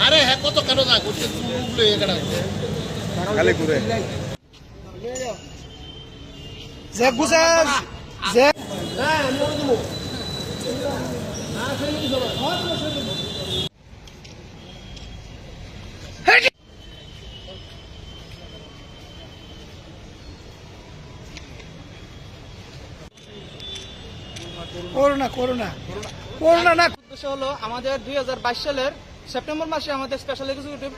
আরে হ্যাঁ কত কেন না করছে খালি ঘুরে জ্যাক গুসাস জ্যাক করোনা না উদ্দেশ্য হলো আমাদের 2022 সালের সেপ্টেম্বর মাসে আমাদের স্পেশাল এক্সিকিউটিভ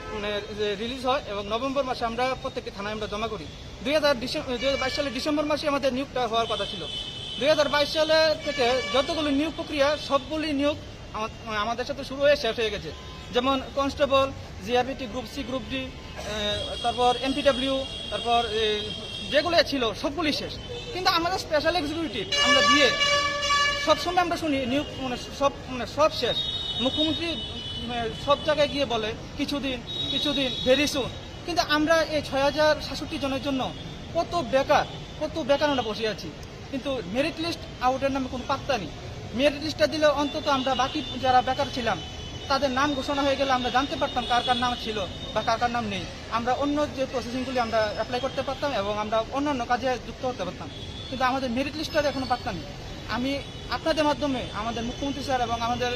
রিলিজ হয় এবং নভেম্বর মাসে আমরা প্রত্যেকটি থানায় আমরা জমা করি। 2022 সালের ডিসেম্বর মাসে আমাদের নিয়োগটা হওয়ার কথা ছিল। 2022 সালে থেকে যতগুলো নিয়োগ প্রক্রিয়া সবগুলি নিয়োগ আমাদের সাথে শুরু হয়ে শেষ হয়ে গেছে। যেমন constable, GRBT, group C, group D, তারপর এমপিডব্লিউ, তারপর যেগুলো ছিল সবগুলি শেষ। কিন্তু আমাদের স্পেশাল এক্সিকিউটিভ আমরা দিয়ে সবসময় আমরা শুনি নিয়োগ সব শেষ। মুখ্যমন্ত্রী সব জায়গায় গিয়ে বলে কিছুদিন ভেরি সুন, কিন্তু আমরা এই 6067 জনের জন্য কত বেকার আমরা বসে আছি। কিন্তু মেরিট লিস্ট আউটের নামে কোনো পাত্তা নেই। মেরিট লিস্টটা দিলে অন্তত আমরা বাকি যারা বেকার ছিলাম তাদের নাম ঘোষণা হয়ে গেলে আমরা জানতে পারতাম কার কার নাম ছিল বা কার কার নাম নেই। আমরা অন্য যে প্রসেসিংগুলি আমরা অ্যাপ্লাই করতে পারতাম এবং আমরা অন্যান্য কাজে যুক্ত হতে পারতাম, কিন্তু আমাদের মেরিট লিস্টটার এখনো পাত্তা নেই। আমি আপনাদের মাধ্যমে আমাদের মুখ্যমন্ত্রী স্যার এবং আমাদের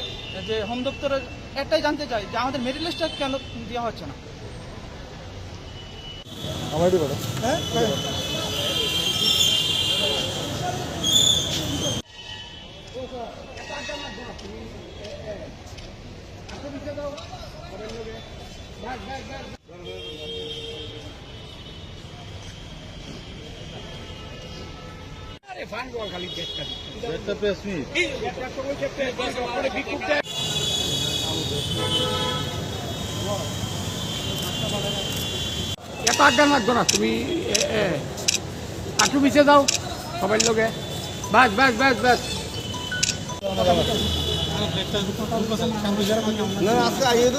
যে হোম দপ্তরের একটাই জানতে চাই যে আমাদের মেরিট লিস্টটা কেন দেওয়া হচ্ছে না। এত আজ্ঞান লাগতো না, তুমি একটু পিছিয়ে দাও সবাই লোকে। বাস আজকে আইয়ে তো